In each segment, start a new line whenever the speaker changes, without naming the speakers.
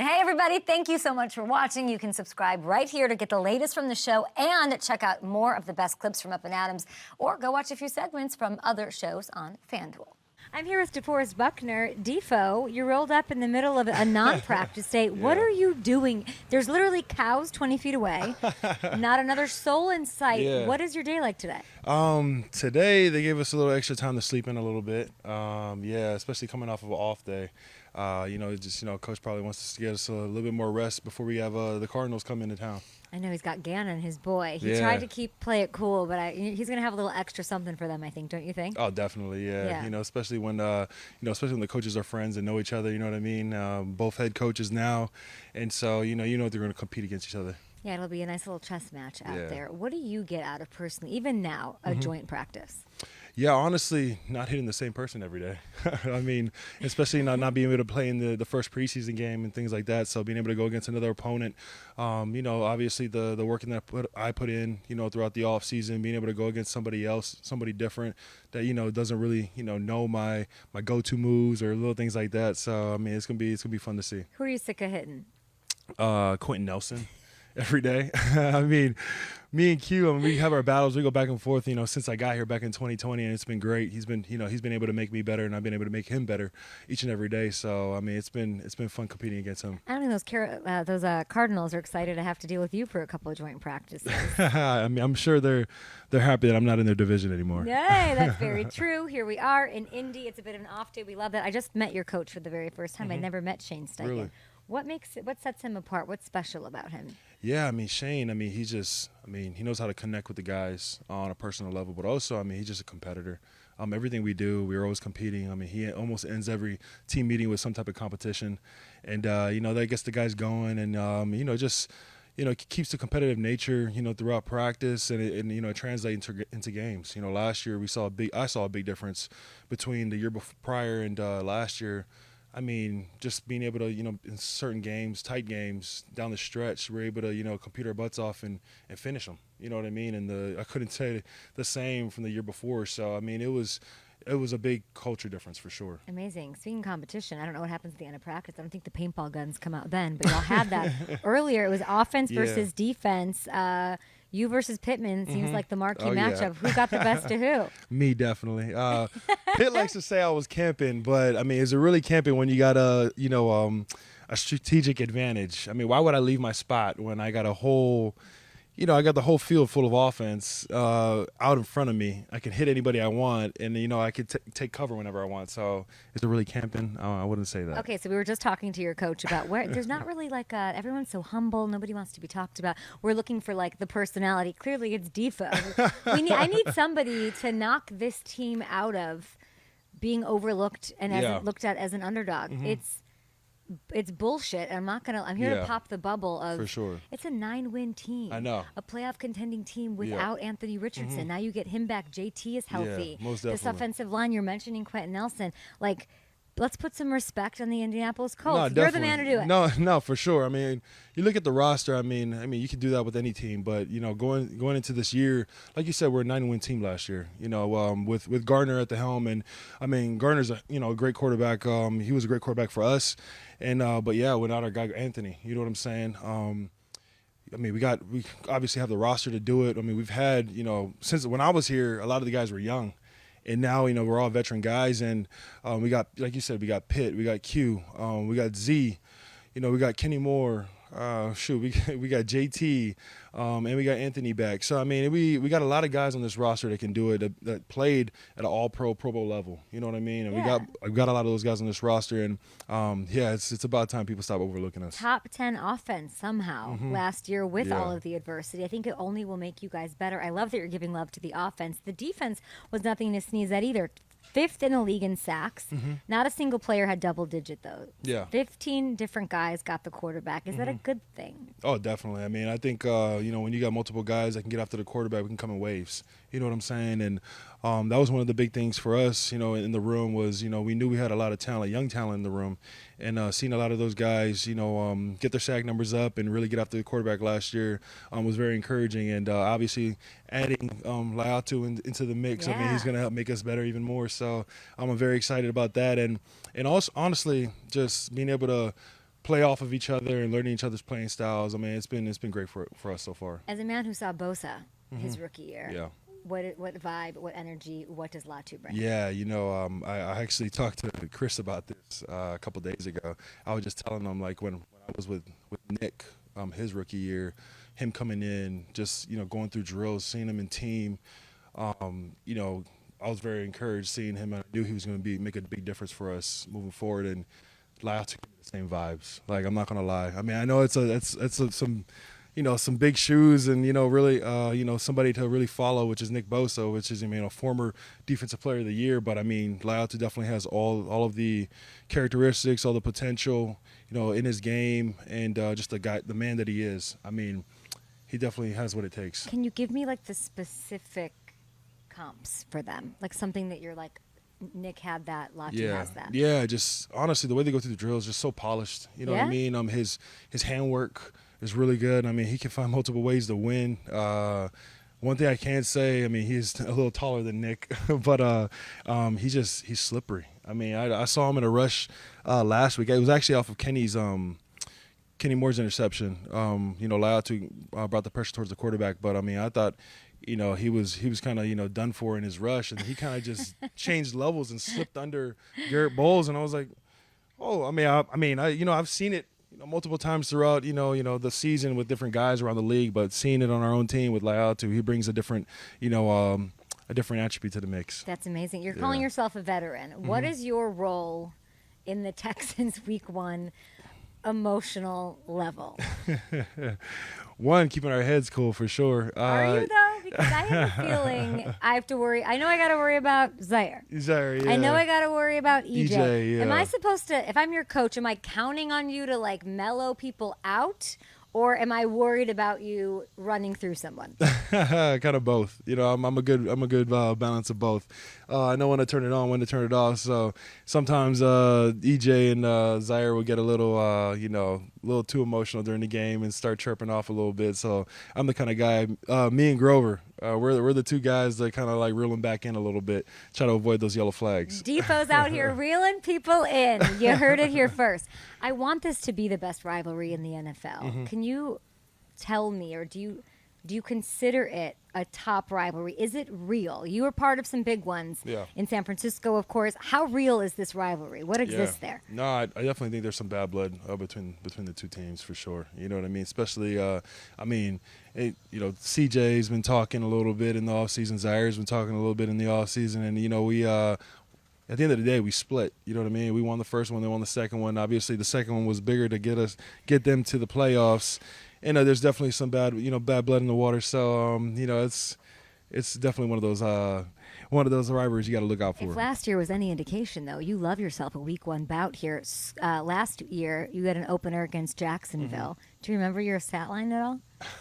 Hey, everybody. Thank you so much for watching. You can subscribe right here to get the latest from the show and check out more of the best clips from Up and Adams, or go watch a few segments from other shows on FanDuel. I'm here with DeForest Buckner. Defo, you rolled up in the middle of a non-practice day. What are you doing? There's literally cows 20 feet away, not another soul in sight. What is your day like today?
Today they gave us a little extra time to sleep in a little bit. Especially coming off of an off day. Coach probably wants us to get us a little bit more rest before we have the Cardinals come into town.
I know he's got Gannon, his boy. He tried to play it cool, but he's going to have a little extra something for them, I think, don't you think?
Oh, definitely, yeah. Especially when the coaches are friends and know each other. You know what I mean? Both head coaches now, and so you know they're going to compete against each other.
Yeah, it'll be a nice little chess match out there. What do you get out of personally, even now, a joint practice?
Yeah, honestly, not hitting the same person every day. I mean, especially not being able to play in the first preseason game and things like that. So being able to go against another opponent, obviously the work that I put in, throughout the off season, being able to go against somebody else, somebody different that doesn't really know my go-to moves or little things like that. So I mean, it's gonna be fun to see.
Who are you sick of hitting?
Quenton Nelson. Every day. I mean, me and Q, we have our battles. We go back and forth, since I got here back in 2020, and it's been great. He's been able to make me better, and I've been able to make him better each and every day. So, I mean, it's been fun competing against him.
I don't think those Cardinals are excited to have to deal with you for a couple of joint practices.
I mean, I'm sure they're happy that I'm not in their division anymore.
Yay, that's very true. Here we are in Indy. It's a bit of an off day. We love that. I just met your coach for the very first time. I never met Shane Steichen.
Really?
What sets him apart? What's special about him?
Yeah, I mean, Shane, he knows how to connect with the guys on a personal level, but also, he's just a competitor. Everything we do, we're always competing. I mean, he almost ends every team meeting with some type of competition. And, that gets the guys going and, it keeps the competitive nature, throughout practice and it translates into games. Last year I saw a big difference between the year prior and last year. I mean, just being able to, in certain games, tight games, down the stretch, we're able to, compete our butts off and finish them. You know what I mean? And I couldn't say the same from the year before. So, I mean, it was a big culture difference for sure.
Amazing. Speaking of competition, I don't know what happens at the end of practice. I don't think the paintball guns come out then, but y'all had that earlier. It was offense versus defense. You versus Pittman seems like the marquee matchup. Who got the best of who?
Me, definitely. Pitt likes to say I was camping, but I mean, is it really camping when you got a strategic advantage? I mean, why would I leave my spot when I got a whole, I got the whole field full of offense out in front of me. I can hit anybody I want, and I could take cover whenever I want. So is it really camping? I wouldn't say that.
Okay, so we were just talking to your coach about where there's not really everyone's so humble. Nobody wants to be talked about. We're looking for the personality. Clearly, it's Defo. I need somebody to knock this team out of being overlooked and looked at as an underdog. It's bullshit. I'm here to pop the bubble of,
for sure.
It's a 9-win team.
I know.
A playoff contending team without Anthony Richardson. Now you get him back. JT is healthy.
Yeah, most definitely.
This offensive line, you're mentioning Quenton Nelson. Let's put some respect on the Indianapolis Colts. You're the man to do it.
No, for sure. I mean, you look at the roster. I mean, you can do that with any team. But going into this year, like you said, we're a 9-win team last year. With Gardner at the helm, and I mean, Gardner's a great quarterback. He was a great quarterback for us, and without our guy Anthony, you know what I'm saying. We obviously have the roster to do it. I mean, we've had since when I was here, a lot of the guys were young. And now, we're all veteran guys, and we got, like you said, we got Pitt, we got Q, we got Z, we got Kenny Moore, we got JT, and we got Anthony back. So, I mean, we got a lot of guys on this roster that can do it, that played at an all-pro, Pro Bowl level. You know what I mean? And we got a lot of those guys on this roster, and, it's about time people stop overlooking us.
Top 10 offense somehow last year with all of the adversity. I think it only will make you guys better. I love that you're giving love to the offense. The defense was nothing to sneeze at either. 5th in the league in sacks. Not a single player had double-digit, though.
Yeah.
15 different guys got the quarterback. Is that a good thing?
Oh, definitely. I mean, I think, when you got multiple guys that can get after the quarterback, we can come in waves. You know what I'm saying? And that was one of the big things for us, in the room was, we knew we had a lot of talent, young talent in the room. And seeing a lot of those guys, get their sack numbers up and really get after the quarterback last year was very encouraging. And obviously adding Latu into the mix, I mean, he's going to help make us better even more. So I'm very excited about that. And also, honestly, just being able to play off of each other and learning each other's playing styles. I mean, it's been great for us so far.
As a man who saw Bosa his rookie year,
Yeah.
what vibe, what energy, what does Latu bring?
Yeah, I actually talked to Chris about this a couple days ago. I was just telling him, like, when I was with Nick, his rookie year, him coming in, just, going through drills, seeing him in team, I was very encouraged seeing him, and I knew he was going to make a big difference for us moving forward. And Latu, the same vibes. Like, I'm not going to lie. I mean, I know it's some some big shoes and, really, somebody to really follow, which is Nick Bosa, which is, former defensive player of the year. But, I mean, Latu definitely has all of the characteristics, all the potential, in his game, and just the man that he is. I mean, he definitely has what it takes.
Can you give me, like, the specific comps for them? Like, something that you're like, Nick had that, Latu has that.
Yeah, just honestly, the way they go through the drills is just so polished. You know what I mean? His handwork is really good. I mean, he can find multiple ways to win. One thing I can say, I mean, he's a little taller than Nick, but he's slippery. I mean, I saw him in a rush last week. It was actually off of Kenny Moore's interception. Latu brought the pressure towards the quarterback, but I mean, I thought, he was kind of, done for in his rush, and he kind of just changed levels and slipped under Garrett Bowles, and I was like, oh, I've seen it, multiple times throughout, the season with different guys around the league, but seeing it on our own team with Latu, he brings a different, a different attribute to the mix.
That's amazing. You're calling yourself a veteran. Mm-hmm. What is your role in the Texans Week 1 emotional level?
One, keeping our heads cool for sure.
Are you though? Because I have a feeling I have to worry. I know I got to worry about Zaire.
Zaire, yeah.
I know I got to worry about EJ.
Yeah.
Am I supposed to, if I'm your coach, am I counting on you to like mellow people out? Or am I worried about you running through someone?
Kind of both. I'm a good balance of both. I know when to turn it on, when to turn it off. So sometimes EJ and Zaire will get a little, little too emotional during the game and start chirping off a little bit. So I'm the kind of guy. Me and Grover, we're the two guys that kind of like reel them back in a little bit, try to avoid those yellow flags.
Defoe's out here reeling people in. You heard it here first. I want this to be the best rivalry in the NFL. Mm-hmm. Can you tell me, or do you consider it a top rivalry? Is it real? You were part of some big ones in San Francisco, of course. How real is this rivalry? What exists there?
No, I definitely think there's some bad blood between the two teams for sure. You know what I mean? Especially, CJ's been talking a little bit in the offseason. Zaire's been talking a little bit in the offseason. And, we at the end of the day, we split. You know what I mean? We won the first one, they won the second one. Obviously, the second one was bigger to get them to the playoffs. And there's definitely some bad blood in the water. So, it's definitely one of those rivalries you got to look out for.
If last year was any indication, though, you love yourself a Week 1 bout here. Last year, you had an opener against Jacksonville. Mm-hmm. Do you remember your stat line at all?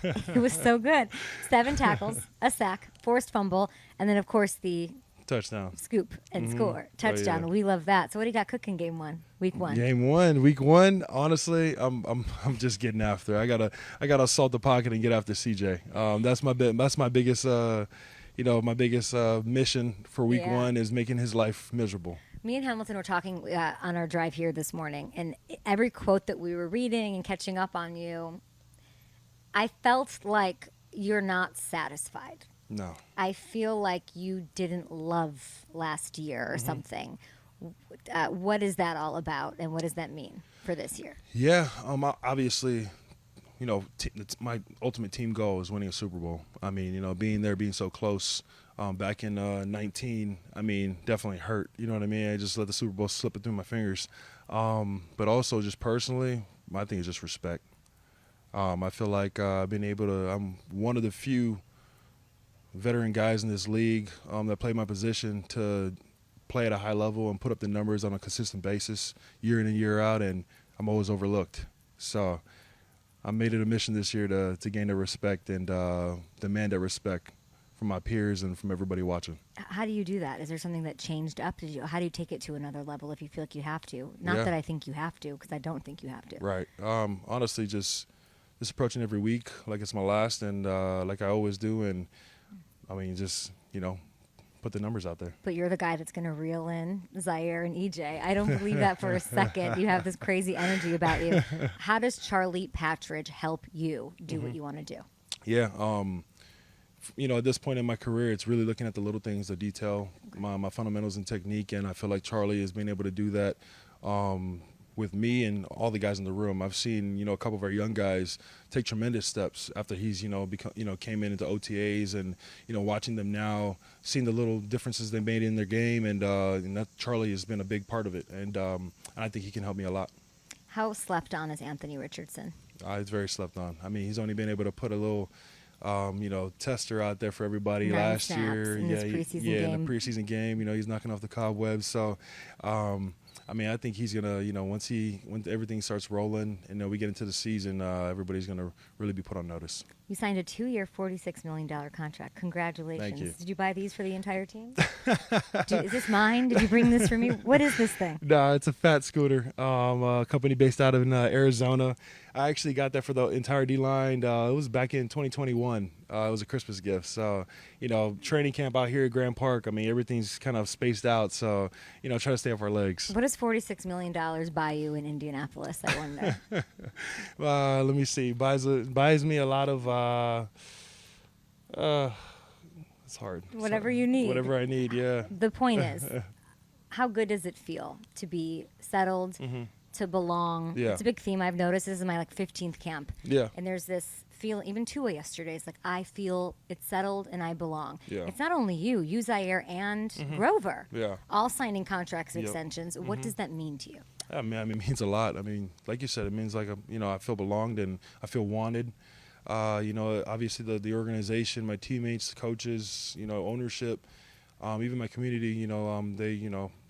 It was so good. 7 tackles, a sack, forced fumble, and then, of course, the
touchdown,
scoop, and score. Touchdown. Oh, yeah. We love that. So what do you got cooking Week 1?
Week 1. Honestly, I'm just getting after. I gotta assault the pocket and get after CJ. That's my biggest my biggest mission for Week 1 is making his life miserable.
Me and Hamilton were talking on our drive here this morning, and every quote that we were reading and catching up on you, I felt like you're not satisfied.
No.
I feel like you didn't love last year or something. What is that all about, and what does that mean for this year?
Yeah, obviously, my ultimate team goal is winning a Super Bowl. I mean, being there, being so close back in 19, I mean, definitely hurt. You know what I mean? I just let the Super Bowl slip through my fingers. But also just personally, my thing is just respect. I feel like I'm one of the few veteran guys in this league that play my position to play at a high level and put up the numbers on a consistent basis year in and year out, and I'm always overlooked. So I made it a mission this year to gain the respect and demand that respect from my peers and from everybody watching.
How do you do that? Is there something that changed up? How do you take it to another level if you feel like you have to? Not that I think you have to, because I don't think you have to.
Right. Honestly, just approaching every week like it's my last, and like I always do, and I mean, just, put the numbers out there.
But you're the guy that's going to reel in Zaire and EJ. I don't believe that for a second. You have this crazy energy about you. How does Charlie Patridge help you do what you want to do?
Yeah. At this point in my career, it's really looking at the little things, the detail, my fundamentals and technique, and I feel like Charlie has been able to do that with me and all the guys in the room. I've seen, a couple of our young guys take tremendous steps after he's, came into OTAs and, watching them now, seeing the little differences they made in their game, and that Charlie has been a big part of it, and I think he can help me a lot.
How slept on is Anthony Richardson?
It's very slept on. I mean, he's only been able to put a little tester out there for everybody
9
last
snaps
year.
in this preseason game.
In the preseason game, he's knocking off the cobwebs. So, I think he's gonna, once everything starts rolling and we get into the season, everybody's gonna really be put on notice.
You signed a 2-year, $46 million contract. Congratulations.
Thank you.
Did you buy these for the entire team? Is this mine? Did you bring this for me? What is this thing?
No, it's a fat scooter. A company based out of Arizona. I actually got that for the entire D-line. It was back in 2021. It was a Christmas gift. So, training camp out here at Grand Park, everything's kind of spaced out. So, try to stay off our legs.
What does $46 million buy you in Indianapolis, I wonder?
Let me see. Buys me a lot of, it's hard.
Whatever you need.
Whatever I need, yeah.
The point is, how good does it feel to be settled, to belong?
Yeah.
It's a big theme I've noticed. This is my 15th camp.
Yeah.
And there's this feeling, even Tua yesterday, it's like, I feel it's settled and I belong.
Yeah.
It's not only you, Zaire and Grover,
Yeah.
all signing contracts and extensions. What does that mean to you?
I mean, it means a lot. I mean, like you said, it means like, I feel belonged and I feel wanted. Obviously the organization, my teammates, coaches, ownership, even my community,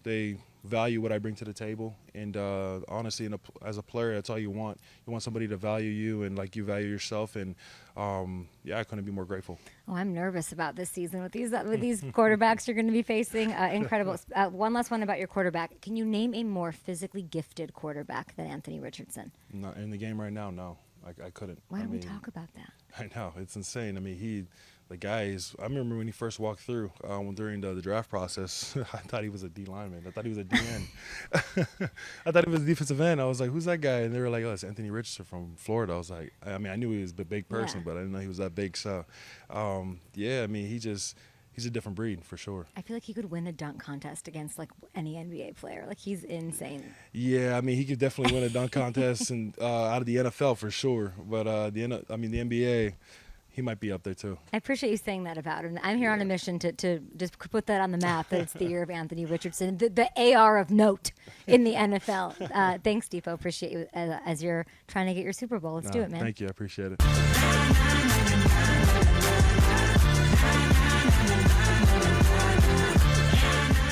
they value what I bring to the table. And honestly, as a player, that's all you want. You want somebody to value you and like you value yourself. And I couldn't be more grateful.
Oh, I'm nervous about this season with these quarterbacks you're going to be facing. Incredible. One last one about your quarterback. Can you name a more physically gifted quarterback than Anthony Richardson?
Not in the game right now, no. I couldn't.
Why don't we talk about that?
I know. It's insane. I mean, the guy is, I remember when he first walked through during the draft process, I thought he was a D lineman. I thought he was a DN. I thought he was a defensive end. I was like, who's that guy? And they were like, oh, it's Anthony Richardson from Florida. I was like, I knew he was a big person, but I didn't know he was that big. So, he's a different breed for sure.
I feel like he could win a dunk contest against like any NBA player. Like he's insane.
Yeah, he could definitely win a dunk contest and out of the NFL for sure. But the NBA, he might be up there too.
I appreciate you saying that about him. I'm here on a mission to just put that on the map that it's the year of Anthony Richardson, the AR of note in the NFL. Thanks, Depo. Appreciate you as you're trying to get your Super Bowl. Let's do it, man.
Thank you. I appreciate it.